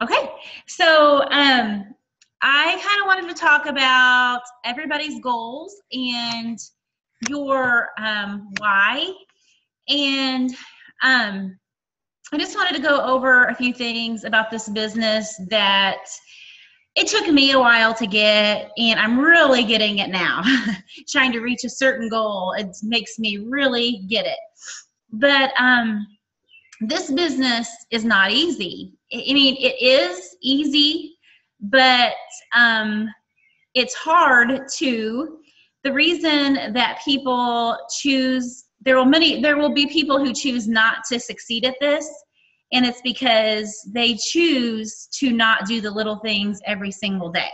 Okay, so I kind of wanted to talk about everybody's goals and your why. And I just wanted to go over a few things about this business that it took me a while to get, and I'm really getting it now. Trying to reach a certain goal, it makes me really get it. But this business is not easy. I mean, it is easy, but it's hard too. The reason that people choose, there will be people who choose not to succeed at this, and it's because they choose to not do the little things every single day.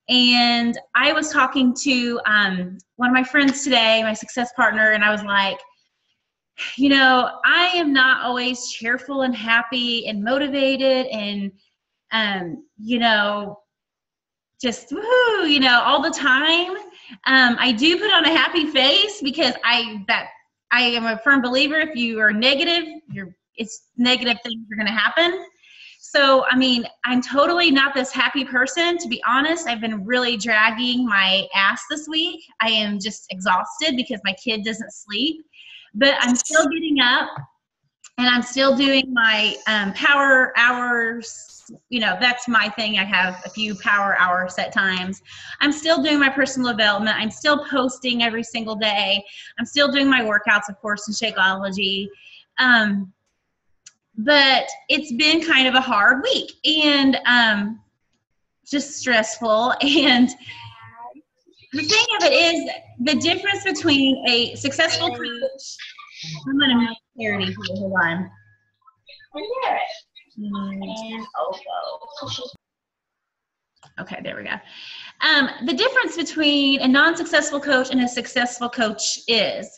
And I was talking to one of my friends today, my success partner, and I was like, I am not always cheerful and happy and motivated and, just woohoo, all the time. I do put on a happy face because I am a firm believer. If you are negative, it's negative things are going to happen. So, I mean, I'm totally not this happy person. To be honest, I've been really dragging my ass this week. I am just exhausted because my kid doesn't sleep. But I'm still getting up, and I'm still doing my power hours. That's my thing. I have a few power hour set times. I'm still doing my personal development. I'm still posting every single day. I'm still doing my workouts, of course, in Shakeology. But it's been kind of a hard week and just stressful. And the thing of it is, the difference between a successful coach, I'm going to make clarity here. Hold on. Okay, there we go. The difference between a non-successful coach and a successful coach is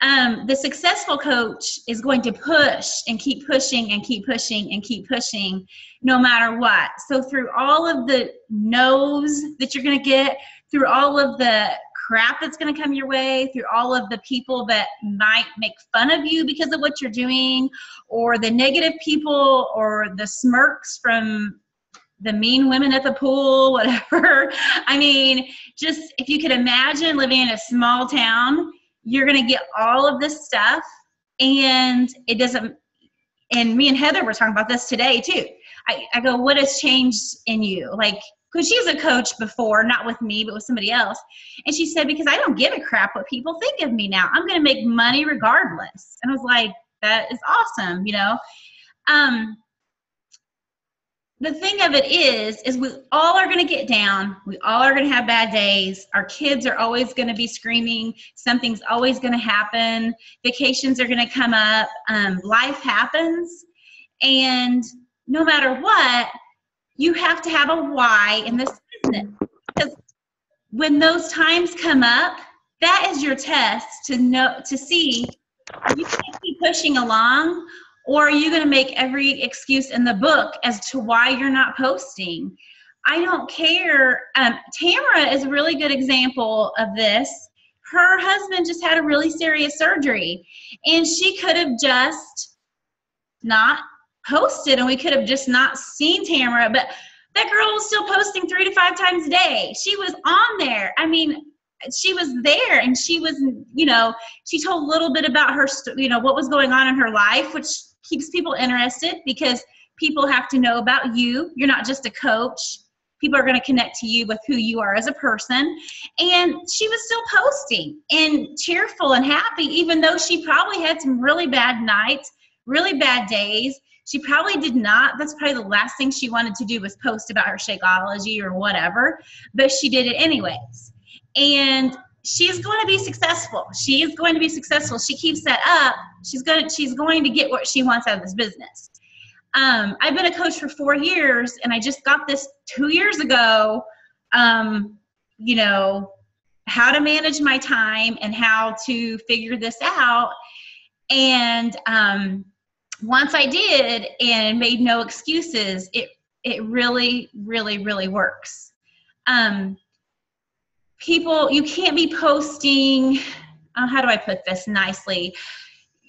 the successful coach is going to push and keep pushing and keep pushing and keep pushing no matter what. So through all of the no's that you're going to get, through all of the crap that's going to come your way, through all of the people that might make fun of you because of what you're doing, or the negative people, or the smirks from the mean women at the pool, whatever. I mean, just if you could imagine living in a small town, you're going to get all of this stuff, and it doesn't, and me and Heather were talking about this today too. I go, what has changed in you? Like, because she's a coach before, not with me, but with somebody else. And she said, because I don't give a crap what people think of me now. I'm going to make money regardless. And I was like, that is awesome, The thing of it is we all are going to get down. We all are going to have bad days. Our kids are always going to be screaming. Something's always going to happen. Vacations are going to come up. Life happens. And no matter what, you have to have a why in this business. Because when those times come up, that is your test to see, are you going to keep pushing along, or are you going to make every excuse in the book as to why you're not posting? I don't care. Tamara is a really good example of this. Her husband just had a really serious surgery, and she could have just not posted, and we could have just not seen Tamara, but that girl was still posting 3 to 5 times a day. She was on there. I mean, she was there, and she was, she told a little bit about her, what was going on in her life, which keeps people interested because people have to know about you. You're not just a coach. People are going to connect to you with who you are as a person. And she was still posting and cheerful and happy, even though she probably had some really bad nights, really bad days. She probably did not. That's probably the last thing she wanted to do was post about her Shakeology or whatever, but she did it anyways. And she's going to be successful. She is going to be successful. She keeps that up. She's going to get what she wants out of this business. I've been a coach for 4 years, and I just got this 2 years ago, how to manage my time and how to figure this out. And once I did and made no excuses, it really, really, really works. People, you can't be posting, how do I put this nicely?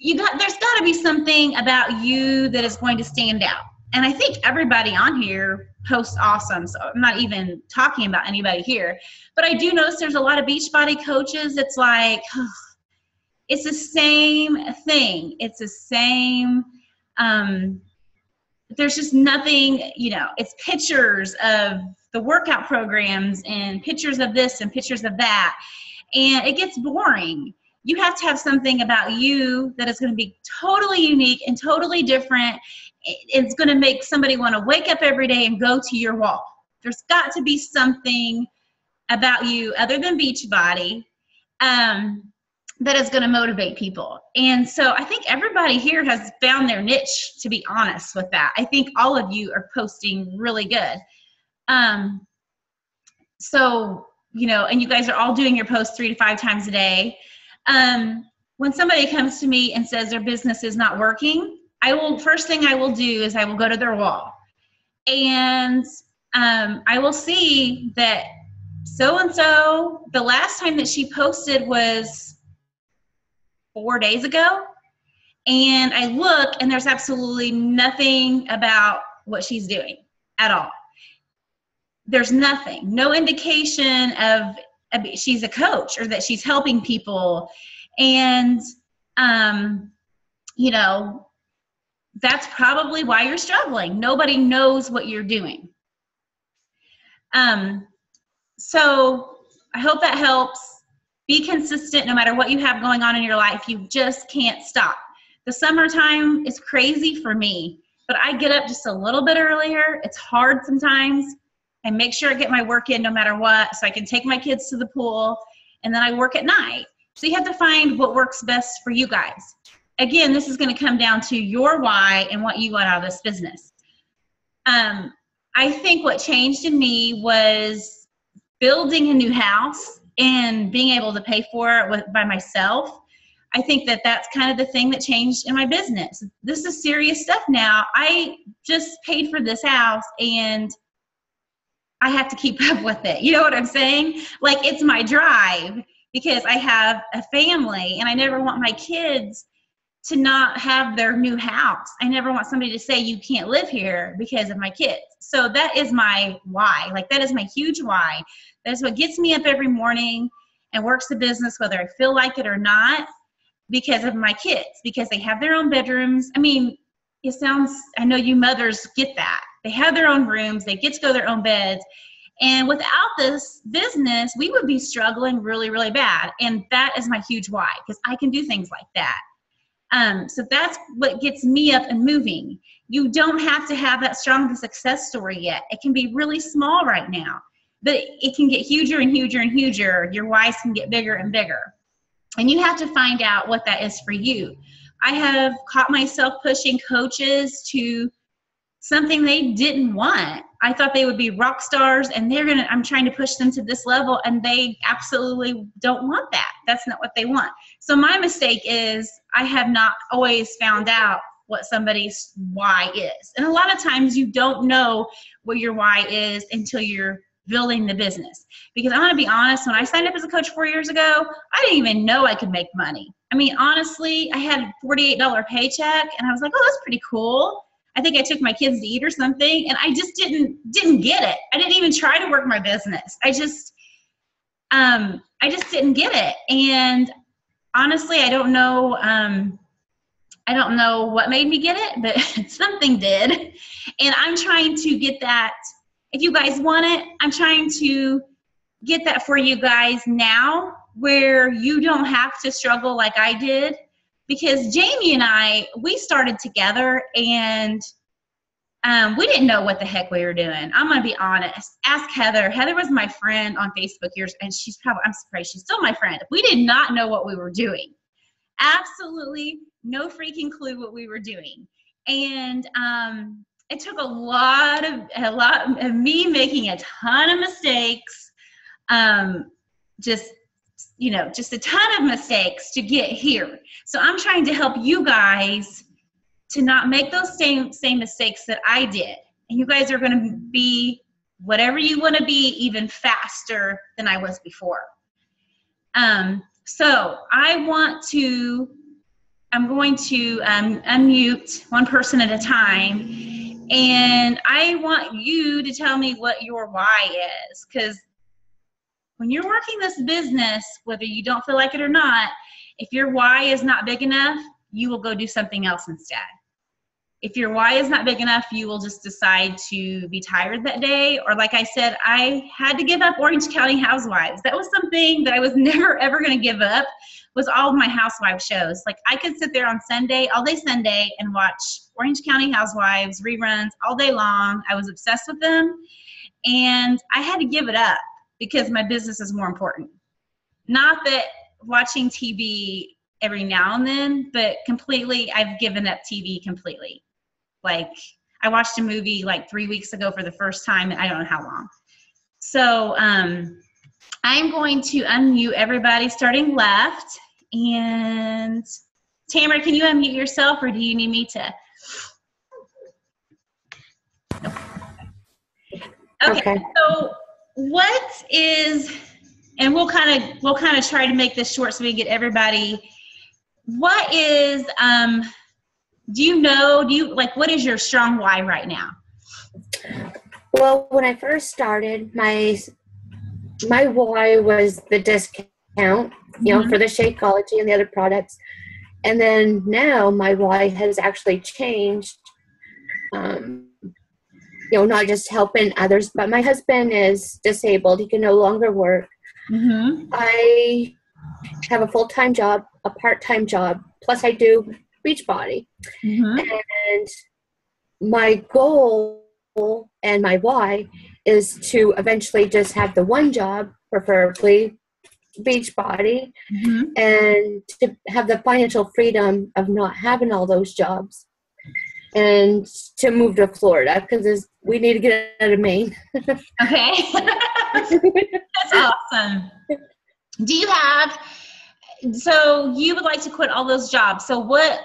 There's got to be something about you that is going to stand out. and I think everybody on here posts awesome. So I'm not even talking about anybody here, but I do notice there's a lot of Beachbody coaches. It's like, it's the same thing. It's the same, there's just nothing, it's pictures of the workout programs and pictures of this and pictures of that. And it gets boring. You have to have something about you that is going to be totally unique and totally different. It's going to make somebody want to wake up every day and go to your wall. There's got to be something about you other than Beachbody that is going to motivate people. And so I think everybody here has found their niche, to be honest with that. I think all of you are posting really good. So, and you guys are all doing your posts 3 to 5 times a day. When somebody comes to me and says their business is not working, first thing I will do is I will go to their wall. And I will see that so-and-so, the last time that she posted was 4 days ago. And I look and there's absolutely nothing about what she's doing at all. There's nothing, no indication of she's a coach or that she's helping people. And, that's probably why you're struggling. Nobody knows what you're doing. So I hope that helps. Be consistent no matter what you have going on in your life. You just can't stop. The summertime is crazy for me, but I get up just a little bit earlier. It's hard sometimes. I make sure I get my work in no matter what, so I can take my kids to the pool, and then I work at night. So you have to find what works best for you guys. Again, this is going to come down to your why and what you want out of this business. I think what changed in me was building a new house and being able to pay for it by myself. I think that that's kind of the thing that changed in my business. This is serious stuff now. I just paid for this house and I have to keep up with it. You know what I'm saying? Like, it's my drive because I have a family and I never want my kids to not have their new house. I never want somebody to say you can't live here because of my kids. So that is my why. Like, that is my huge why. That's what gets me up every morning and works the business, whether I feel like it or not, because of my kids, because they have their own bedrooms. I mean, I know you mothers get that. They have their own rooms. They get to go to their own beds. And without this business, we would be struggling really, really bad. And that is my huge why, because I can do things like that. So that's what gets me up and moving. You don't have to have that strong of a success story yet. It can be really small right now, but it can get huger and huger and huger. Your whys can get bigger and bigger. And you have to find out what that is for you. I have caught myself pushing coaches to something they didn't want. I thought they would be rock stars and I'm trying to push them to this level and they absolutely don't want that. That's not what they want. So my mistake is I have not always found out what somebody's why is. And a lot of times you don't know what your why is until you're building the business. Because I'm going to be honest, when I signed up as a coach 4 years ago, I didn't even know I could make money. I mean, honestly, I had a $48 paycheck and I was like, oh, that's pretty cool. I think I took my kids to eat or something, and I just didn't get it. I didn't even try to work my business. I just didn't get it. And honestly, I don't know what made me get it, but something did. And I'm trying to get that. If you guys want it, I'm trying to get that for you guys now, where you don't have to struggle like I did. Because Jamie and I, we started together and we didn't know what the heck we were doing. I'm going to be honest. Ask Heather. Heather was my friend on Facebook years, and I'm surprised she's still my friend. We did not know what we were doing. Absolutely no freaking clue what we were doing. And it took a lot of me making a ton of mistakes, just a ton of mistakes to get here. So I'm trying to help you guys to not make those same mistakes that I did. And you guys are going to be whatever you want to be, even faster than I was before. So I'm going to unmute one person at a time. And I want you to tell me what your why is, because when you're working this business, whether you don't feel like it or not, if your why is not big enough, you will go do something else instead. If your why is not big enough, you will just decide to be tired that day. Or like I said, I had to give up Orange County Housewives. That was something that I was never, ever going to give up, was all of my housewife shows. Like I could sit there on Sunday, all day Sunday, and watch Orange County Housewives reruns all day long. I was obsessed with them. And I had to give it up because my business is more important. Not that watching TV every now and then, but completely, I've given up TV completely. Like I watched a movie like 3 weeks ago for the first time, and I don't know how long. So I'm going to unmute everybody starting left. And Tamara, can you unmute yourself, or do you need me to? Okay. So what is, and we'll kind of try to make this short so we can get everybody. What is, what is your strong why right now? Well, when I first started, my why was the discount, for the Shakeology and the other products. And then now my why has actually changed, not just helping others, but my husband is disabled. He can no longer work. Mm-hmm. I have a full-time job, a part-time job, plus I do Beachbody. Mm-hmm. And my goal and my why is to eventually just have the one job, preferably Beachbody, mm-hmm. and to have the financial freedom of not having all those jobs, and to move to Florida because we need to get out of Maine. Okay. That's awesome. Do you have, so you would like to quit all those jobs. So what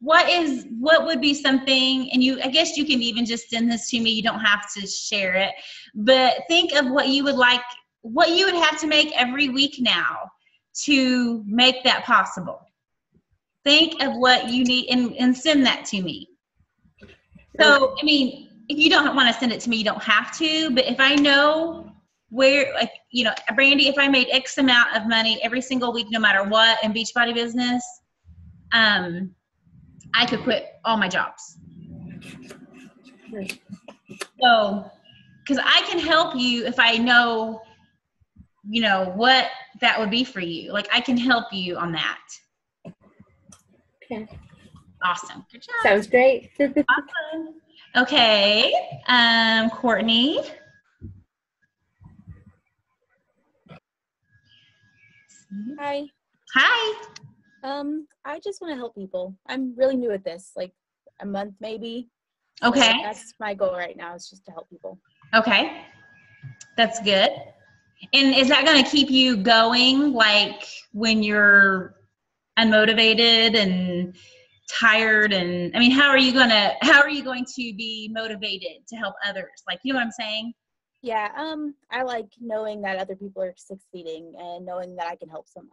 would be something, and I guess you can even just send this to me. You don't have to share it, but think of what you would have to make every week now to make that possible. Think of what you need and send that to me. So, I mean, if you don't want to send it to me, you don't have to, but if I know where, Brandy, if I made X amount of money every single week, no matter what, in Beachbody business, I could quit all my jobs. So, because I can help you if I know, what that would be for you. Like, I can help you on that. Okay. Awesome. Good job. Sounds great. Awesome. Okay. Courtney. Hi. Hi. I just want to help people. I'm really new at this, like a month maybe. Okay. So that's my goal right now, is just to help people. Okay. That's good. And is that going to keep you going, like when you're unmotivated and tired? And I mean, how are you going to be motivated to help others? Like, you know what I'm saying? Yeah. I like knowing that other people are succeeding and knowing that I can help someone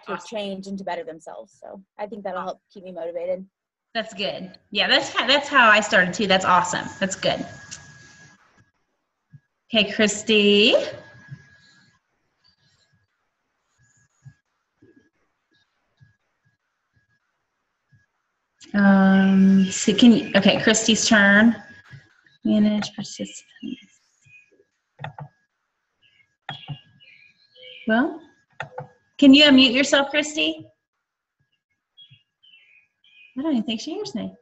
to change and to better themselves. So I think that'll help keep me motivated. That's good. Yeah. That's how I started too. That's awesome. That's good. Okay. Christy. Christy's turn. Manage participants. Well, can you unmute yourself, Christy? I don't even think she hears me.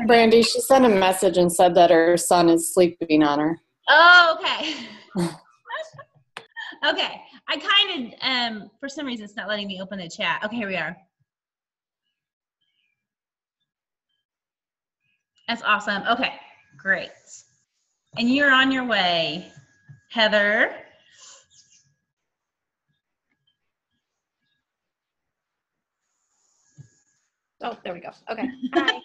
Brandy, she sent a message and said that her son is sleeping on her. Oh, okay. Okay. I kind of, for some reason, it's not letting me open the chat. Okay, here we are. That's awesome. Okay, great. And you're on your way, Heather. Oh, there we go. Okay. Hi.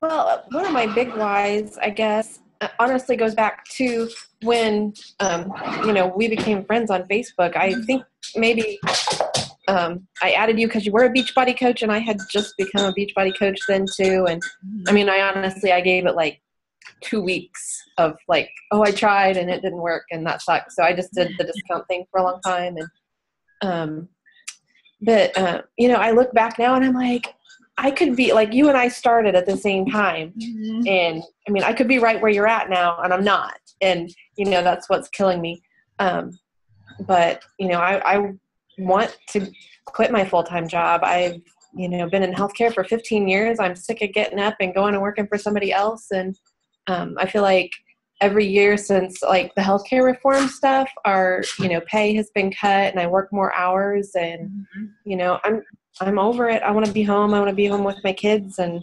Well, one of my big whys, I guess, honestly goes back to when, we became friends on Facebook. I think maybe I added you because you were a Beachbody coach, and I had just become a Beachbody coach then too. And I mean, I gave it like 2 weeks of like, oh, I tried and it didn't work and that sucked. So I just did the discount thing for a long time. And, you know, I look back now and I'm like, I could be like, you and I started at the same time. Mm-hmm. And I mean, I could be right where you're at now and I'm not. And, you know, that's what's killing me. But, you know, I want to quit my full-time job. I've, you know, been in healthcare for 15 years. I'm sick of getting up and going and working for somebody else. And I feel like every year since like the healthcare reform stuff, our, you know, pay has been cut and I work more hours and, mm-hmm. you know, I'm over it. I want to be home. I want to be home with my kids and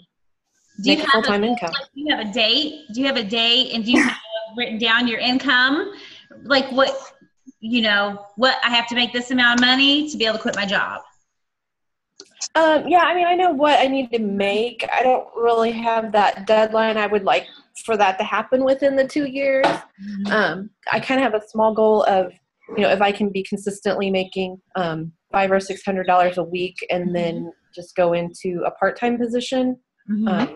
make a full-time income. Like, do you have a date? Do you have a date and do you have written down your income? Like what, you know, what I have to make this amount of money to be able to quit my job? Yeah, I mean, I know what I need to make. I don't really have that deadline. I would like for that to happen within the 2 years. Mm-hmm. I kind of have a small goal of, you know, if I can be consistently making $500 or $600 a week and mm-hmm. then just go into a part-time position. Mm-hmm.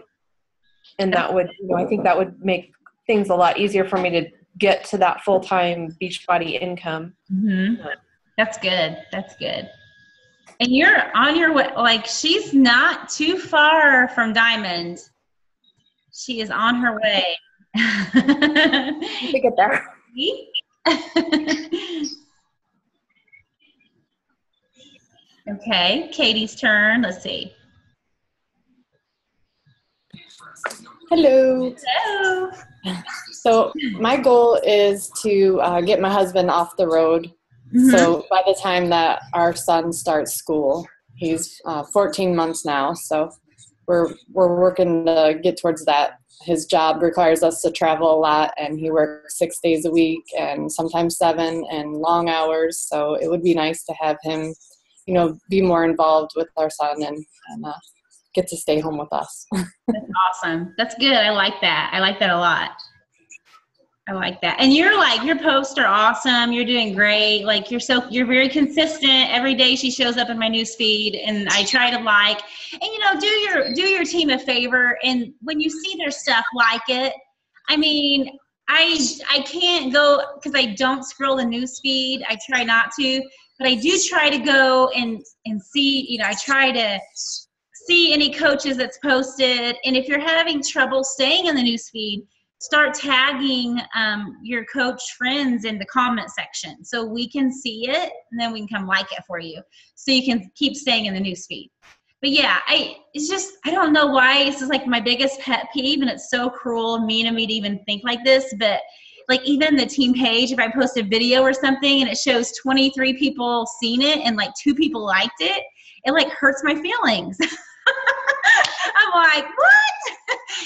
And that would, you know, I think that would make things a lot easier for me to get to that full-time Beachbody income. Mm-hmm. That's good. That's good. And you're on your way, like she's not too far from Diamond. She is on her way. To get there. Okay, Katie's turn. Let's see. Hello. Hello. So my goal is to get my husband off the road. Mm-hmm. So by the time that our son starts school, he's 14 months now. So we're working to get towards that. His job requires us to travel a lot, and he works 6 days a week and sometimes 7 and long hours. So it would be nice to have him, you know, be more involved with our son and get to stay home with us. That's awesome. That's good. I like that. I like that a lot. I like that. And you're like, your posts are awesome. You're doing great. Like you're very consistent. Every day she shows up in my news feed and I try to like, and you know, do your team a favor. And when you see their stuff, like it. I mean, I can't go because I don't scroll the news feed. I try not to, but I do try to go and see, you know, I try to see any coaches that's posted. And if you're having trouble staying in the news feed, start tagging your coach friends in the comment section so we can see it and then we can come like it for you so you can keep staying in the news feed. But yeah, I don't know why this is like my biggest pet peeve, and it's so cruel and mean of me to even think like this, but like even the team page, if I post a video or something and it shows 23 people seen it and like 2 people liked it, it like hurts my feelings. I'm like, what?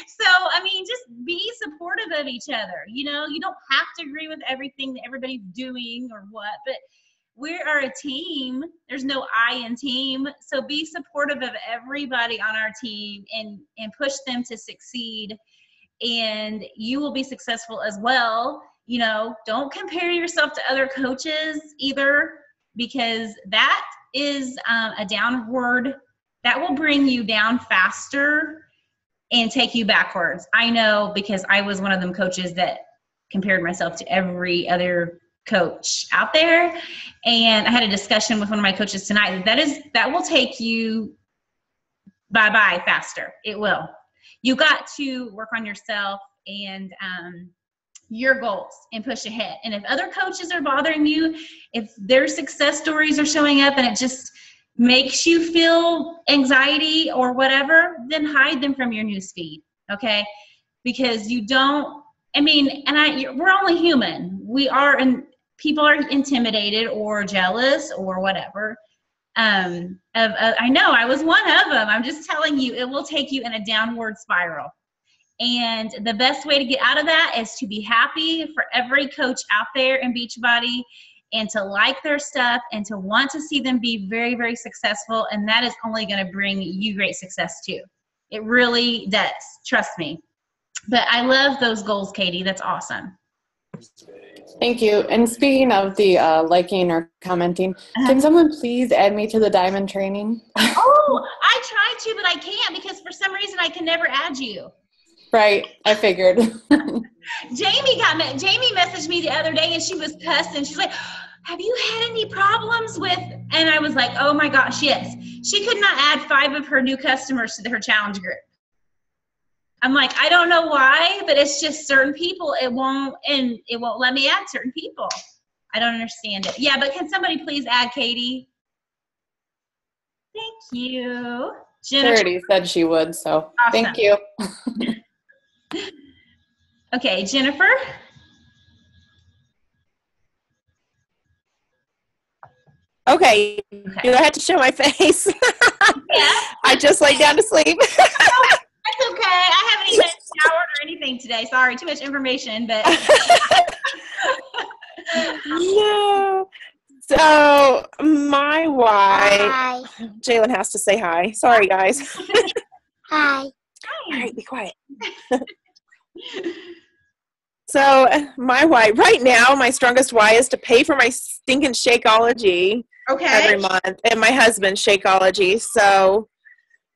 So, I mean, just be supportive of each other. You know, you don't have to agree with everything that everybody's doing or what, but we are a team. There's no I in team. So be supportive of everybody on our team and push them to succeed. And you will be successful as well. You know, don't compare yourself to other coaches either, because that is a downward, that will bring you down faster and take you backwards. I know, because I was one of them coaches that compared myself to every other coach out there. And I had a discussion with one of my coaches tonight. That will take you bye-bye faster. It will. You got to work on yourself and your goals and push ahead. And if other coaches are bothering you, if their success stories are showing up and it just makes you feel anxiety or whatever, then hide them from your newsfeed, okay? Because you don't, I mean, and we're only human. We are, and people are intimidated or jealous or whatever. I know I was one of them. I'm just telling you, it will take you in a downward spiral. And the best way to get out of that is to be happy for every coach out there in Beachbody and to like their stuff and to want to see them be very, very successful. And that is only going to bring you great success too. It really does. Trust me. But I love those goals, Katie. That's awesome. Thank you. And speaking of the liking or commenting, can someone please add me to the diamond training? Oh, I tried to, but I can't because for some reason I can never add you. Right, I figured. Jamie messaged me the other day and she was cussing. She's like, have you had any problems with, and I was like, oh my gosh, yes. She could not add 5 of her new customers to her challenge group. I'm like, I don't know why, but it's just certain people, it won't let me add certain people. I don't understand it. Yeah, but can somebody please add Katie? Thank you. Charity said she would, so awesome. Thank you. Okay, Jennifer. Okay, do I have to show my face? Yeah. I just laid down to sleep. That's okay. I haven't even showered or anything today. Sorry, too much information, but. No. So my why, Jalen has to say hi. Sorry, guys. Hi. All right, be quiet. So my why, right now, my strongest why is to pay for my stinking Shakeology every month and my husband's Shakeology. So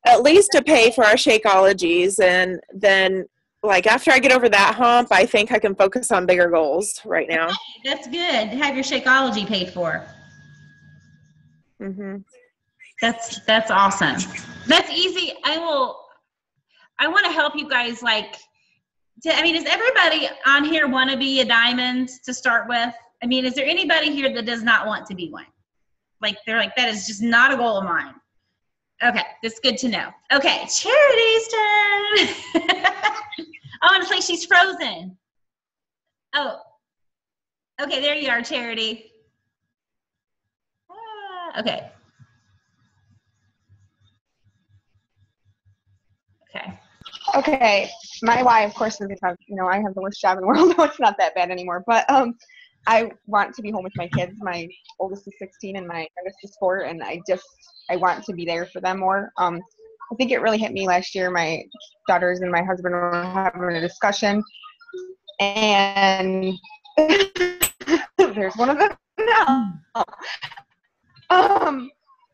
at least to pay for our Shakeologies, and then like after I get over that hump, I think I can focus on bigger goals right now. Okay, that's good to have your Shakeology paid for. Mm-hmm. That's awesome. That's easy. I want to help you guys. Does everybody on here want to be a diamond to start with? I mean, is there anybody here that does not want to be one? They're like, that is just not a goal of mine. Okay, that's good to know. Okay, Charity's turn. Oh, and it's like she's frozen. Oh, okay, there you are, Charity. Okay. Okay, my why, of course, is because, I have the worst job in the world. No, it's not that bad anymore. But I want to be home with my kids. My oldest is 16 and my youngest is 4, and I want to be there for them more. I think it really hit me last year. My daughters and my husband were having a discussion, and there's one of them now.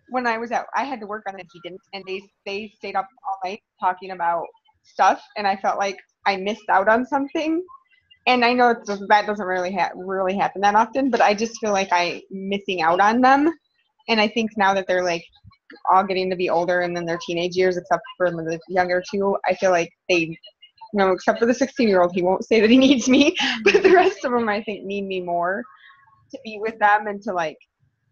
When I was out, I had to work on it. He didn't, and they stayed up all night talking about stuff, and I felt like I missed out on something. And I know that doesn't really happen that often, but I just feel like I'm missing out on them. And I think now that they're all getting to be older and then their teenage years, except for the younger two, I feel like they, except for the 16-year-old, he won't say that he needs me, but the rest of them I think need me more to be with them and to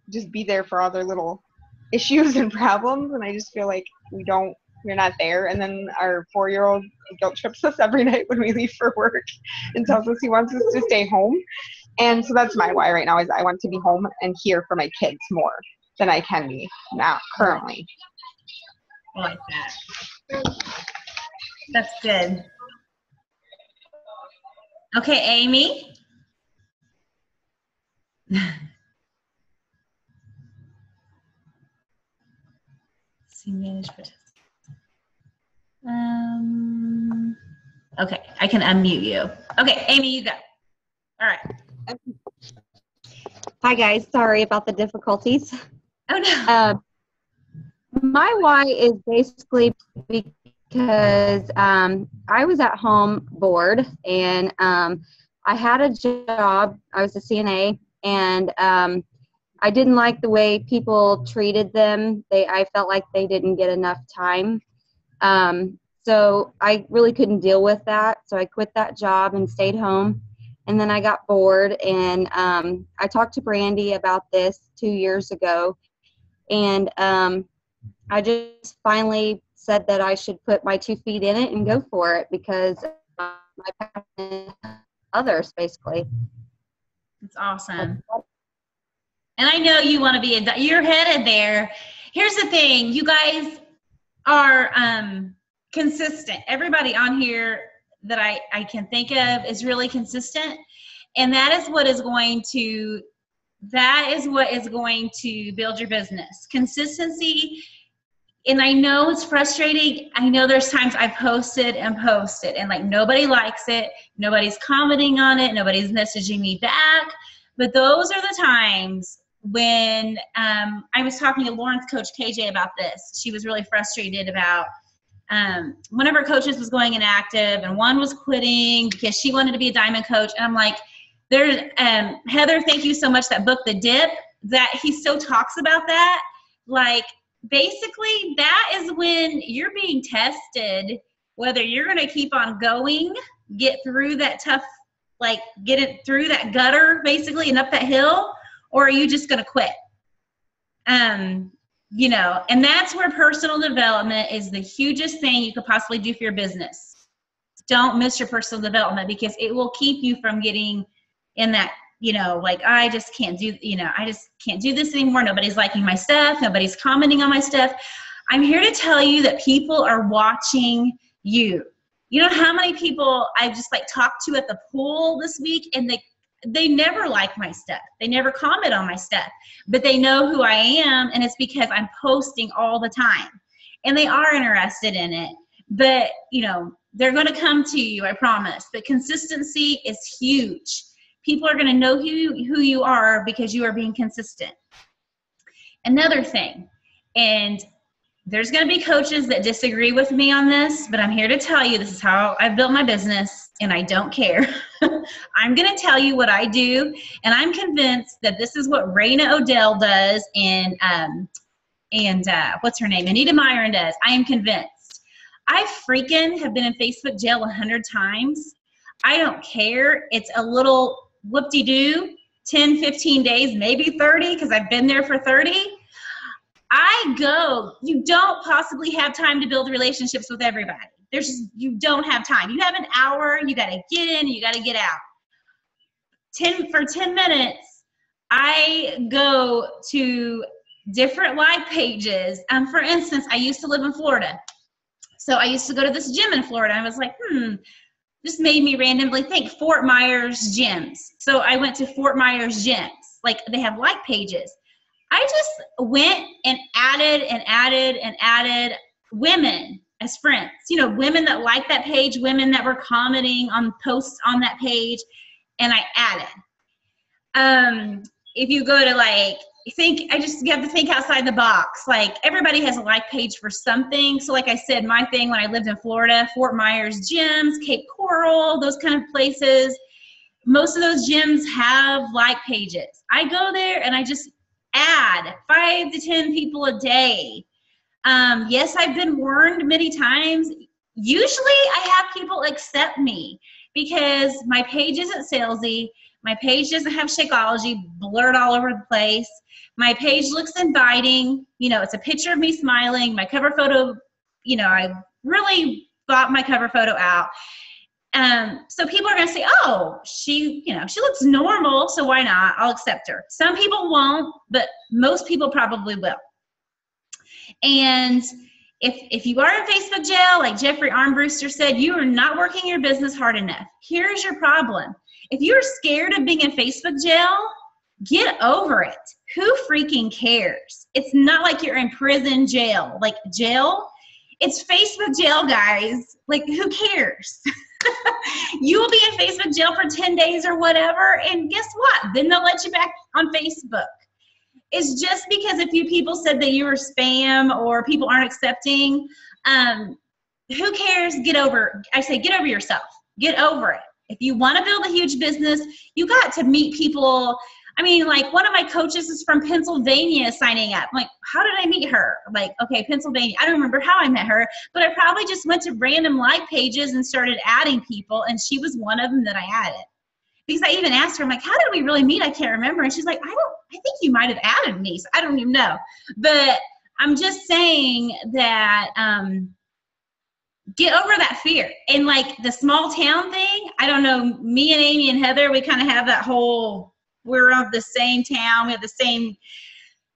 just be there for all their little issues and problems. And I just feel like we're not there. And then our 4-year-old guilt trips us every night when we leave for work and tells us he wants us to stay home. And so that's my why right now, is I want to be home and here for my kids more than I can be now currently. I like that. That's good. Okay, Amy. Okay, I can unmute you. Okay, Amy, you go. All right. Hi guys, sorry about the difficulties. Oh no. My why is basically because I was at home bored, and I had a job. I was a CNA, and I didn't like the way people treated them. I felt like they didn't get enough time. So I really couldn't deal with that. So I quit that job and stayed home. And then I got bored, and I talked to Brandy about this 2 years ago. And I just finally said that I should put my 2 feet in it and go for it, because my passion is others, basically. It's awesome. And I know you want to be, you're headed there. Here's the thing, you guys are consistent. Everybody on here that I can think of is really consistent. And that is what is going to build your business. Consistency And I know it's frustrating. I know there's times I've posted and like nobody likes it. Nobody's commenting on it. Nobody's messaging me back. But those are the times when I was talking to Lauren's coach, KJ, about this. She was really frustrated about one of her coaches was going inactive and one was quitting because she wanted to be a diamond coach. And I'm like, Heather, thank you so much. That book, The Dip, that he so talks about that. Like, basically, that is when you're being tested, whether you're going to keep on going, get through that tough, like get it through that gutter, basically, and up that hill, or are you just going to quit? You know, and that's where personal development is the hugest thing you could possibly do for your business. Don't miss your personal development because it will keep you from getting in that, you know, like, I just can't do this anymore. Nobody's liking my stuff. Nobody's commenting on my stuff. I'm here to tell you that people are watching you. You know how many people I just like talked to at the pool this week, and they never like my stuff. They never comment on my stuff, but they know who I am, and it's because I'm posting all the time, and they are interested in it. But, you know, they're going to come to you, I promise. But consistency is huge. People are going to know who you are because you are being consistent. Another thing, and there's going to be coaches that disagree with me on this, but I'm here to tell you this is how I've built my business, and I don't care. I'm going to tell you what I do, and I'm convinced that this is what Raina Odell does and what's her name? Anita Myron does. I am convinced. I freaking have been in Facebook jail 100 times. I don't care. It's a little whoop-de-doo, 10, 15 days, maybe 30, because I've been there for 30. You don't possibly have time to build relationships with everybody. You don't have time. You have an hour, you got to get in, you got to get out. For 10 minutes, I go to different like pages. For instance, I used to live in Florida. So I used to go to this gym in Florida. I was like, this made me randomly think Fort Myers gyms. So I went to Fort Myers gyms. Like, they have like pages. I just went and added women as friends. You know, women that like that page, women that were commenting on posts on that page, and I added. If you go to you have to think outside the box. Like, everybody has a like page for something. So like I said, my thing when I lived in Florida, Fort Myers gyms, Cape Coral, those kind of places, most of those gyms have like pages. I go there and I just add 5 to 10 people a day. Yes, I've been warned many times. Usually I have people accept me because my page isn't salesy. My page doesn't have Shakeology blurred all over the place. My page looks inviting. You know, it's a picture of me smiling. My cover photo, you know, I really thought my cover photo out. So people are going to say, oh, she looks normal, so why not? I'll accept her. Some people won't, but most people probably will. And if you are in Facebook jail, like Jeffrey Armbruster said, you are not working your business hard enough. Here's your problem. If you're scared of being in Facebook jail, get over it. Who freaking cares? It's not like you're in prison jail. Like, jail, it's Facebook jail, guys. Like, who cares? You will be in Facebook jail for 10 days or whatever, and guess what? Then they'll let you back on Facebook. It's just because a few people said that you were spam or people aren't accepting. Who cares? I say get over yourself. Get over it. If you want to build a huge business, you got to meet people. I mean, like, one of my coaches is from Pennsylvania signing up. I'm like, how did I meet her? Like, okay, Pennsylvania. I don't remember how I met her, but I probably just went to random like pages and started adding people, and she was one of them that I added. Because I even asked her, I'm like, how did we really meet? I can't remember. And she's like, I think you might have added me. So I don't even know. But I'm just saying that get over that fear. And like the small town thing, I don't know, me and Amy and Heather, we kind of have that whole, we're of the same town, we have the same,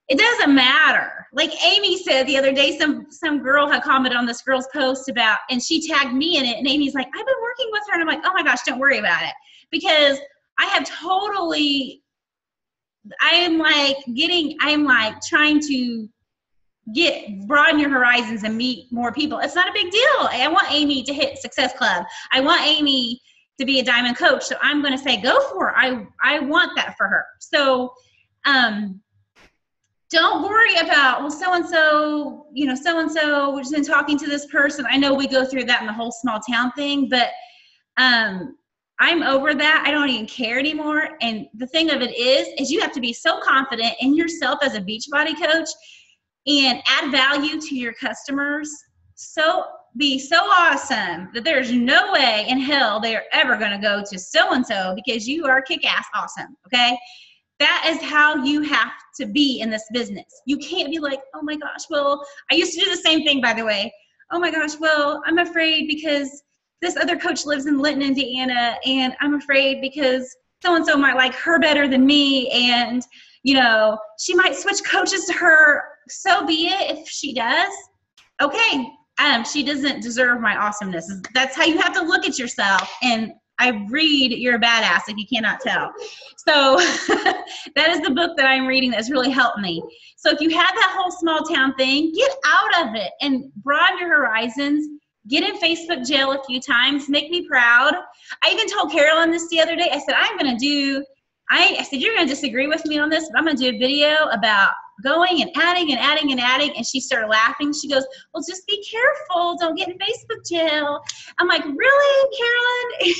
it doesn't matter. Like Amy said the other day, some girl had commented on this girl's post about, and she tagged me in it, and Amy's like, I've been working with her, and I'm like, oh my gosh, don't worry about it. Because I'm like trying to broaden your horizons and meet more people. It's not a big deal. I want Amy to hit Success Club. I want Amy to be a diamond coach. So I'm going to say, go for it. I want that for her. So, don't worry about, well, so-and-so, we've been talking to this person. I know we go through that in the whole small town thing, but I'm over that. I don't even care anymore. And the thing of it is you have to be so confident in yourself as a Beachbody coach and add value to your customers. Be so awesome that there's no way in hell they are ever going to go to so-and-so because you are kick-ass awesome, okay? That is how you have to be in this business. You can't be like, oh my gosh, well, I used to do the same thing, by the way. Oh my gosh, well, I'm afraid because this other coach lives in Linton, Indiana, and I'm afraid because so-and-so might like her better than me, and, she might switch coaches to her. So be it if she does. Okay, she doesn't deserve my awesomeness. That's how you have to look at yourself, and I read You're a Badass if you cannot tell. So that is the book that I'm reading that's really helped me. So if you have that whole small town thing, get out of it and broaden your horizons. Get in Facebook jail a few times. Make me proud. I even told Carolyn this the other day. I said, I said, you're going to disagree with me on this, but I'm going to do a video about going and adding and adding and adding. And she started laughing. She goes, well, just be careful. Don't get in Facebook jail. I'm like, really, Carolyn?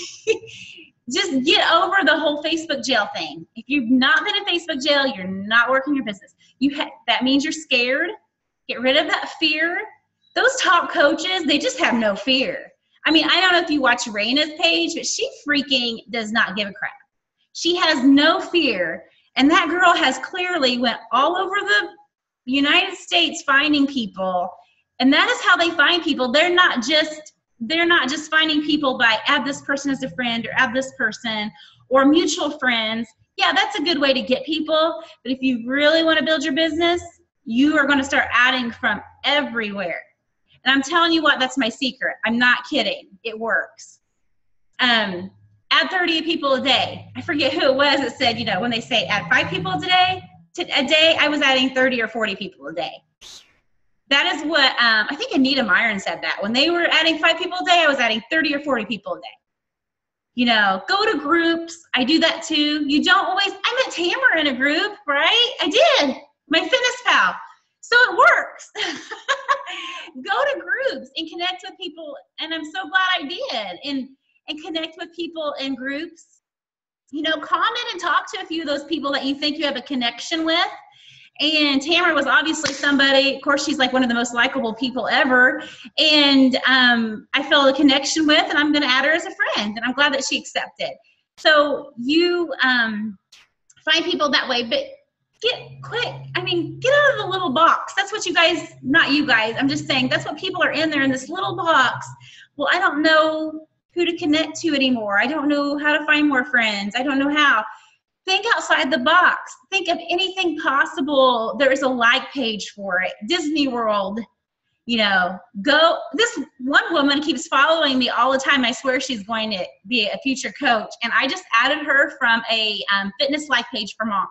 Just get over the whole Facebook jail thing. If you've not been in Facebook jail, you're not working your business. That means you're scared. Get rid of that fear. Those top coaches, they just have no fear. I mean, I don't know if you watch Raina's page, but she freaking does not give a crap. She has no fear. And that girl has clearly went all over the United States finding people. And that is how they find people. They're not just finding people by add this person as a friend or add this person or mutual friends. Yeah, that's a good way to get people. But if you really want to build your business, you are going to start adding from everywhere. And I'm telling you what, that's my secret. I'm not kidding. It works. Add 30 people a day. I forget who it was that said, when they say add 5 people a day, I was adding 30 or 40 people a day. That is what, I think Anita Myron said that. When they were adding 5 people a day, I was adding 30 or 40 people a day. Go to groups. I do that too. You don't always, I met Tamara in a group, right? I did. My Fitness Pal. So it works. Go to groups and connect with people. And I'm so glad I did. And connect with people in groups. Comment and talk to a few of those people that you think you have a connection with. And Tamara was obviously somebody, of course, she's like one of the most likable people ever. And I felt a connection with, and I'm going to add her as a friend. And I'm glad that she accepted. So you find people that way, but get out of the little box. That's what not you guys, I'm just saying, that's what people are in there in this little box. Well, I don't know who to connect to anymore. I don't know how to find more friends. I don't know how. Think outside the box. Think of anything possible. There is a like page for it. Disney World, go. This one woman keeps following me all the time. I swear she's going to be a future coach. And I just added her from a fitness like page for moms.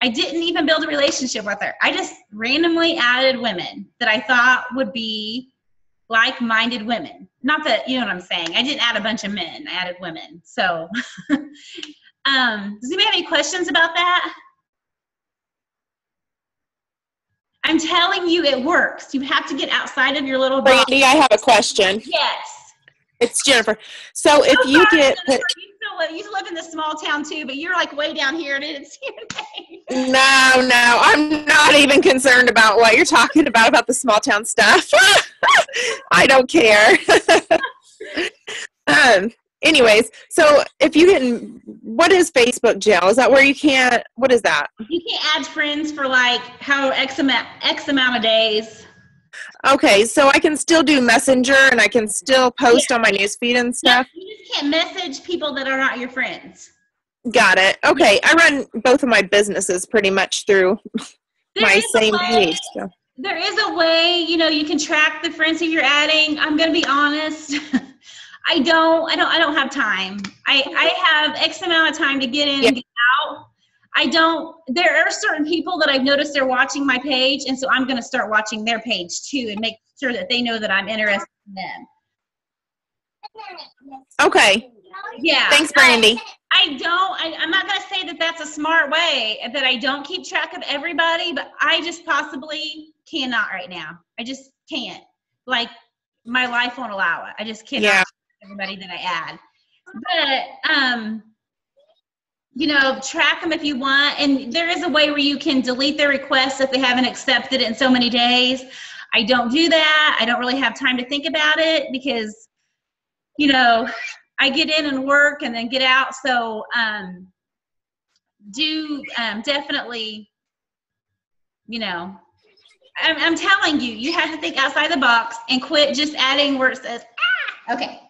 I didn't even build a relationship with her. I just randomly added women that I thought would be like-minded women. Not that, you know what I'm saying. I didn't add a bunch of men. I added women. So, does anybody have any questions about that? I'm telling you, it works. You have to get outside of your little box. Brandy, I have a question. Yes. It's Jennifer. So if you get... You live in the small town too, but you're like way down here and I didn't see your name. No, I'm not even concerned about what you're talking about the small town stuff. I don't care. Anyways, so if you can, what is Facebook jail? Is that where you can't, what is that? You can't add friends for like X amount of days. Okay, so I can still do Messenger and I can still post on my newsfeed and stuff? Yeah, you just can't message people that are not your friends. Got it. Okay, I run both of my businesses pretty much through my same page. So. There is a way, you can track the friends that you're adding. I'm going to be honest. I don't have time. I have X amount of time to get in and get out. there are certain people that I've noticed they're watching my page, and so I'm going to start watching their page too and make sure that they know that I'm interested in them. Okay. Yeah. Thanks, Brandy. I'm not going to say that that's a smart way, that I don't keep track of everybody, but I just possibly cannot right now. I just can't. Like, my life won't allow it. I just cannot everybody that I add. But, track them if you want. And there is a way where you can delete their requests if they haven't accepted it in so many days. I don't do that. I don't really have time to think about it because, I get in and work and then get out. So definitely, I'm telling you, you have to think outside the box and quit just adding where it says, okay.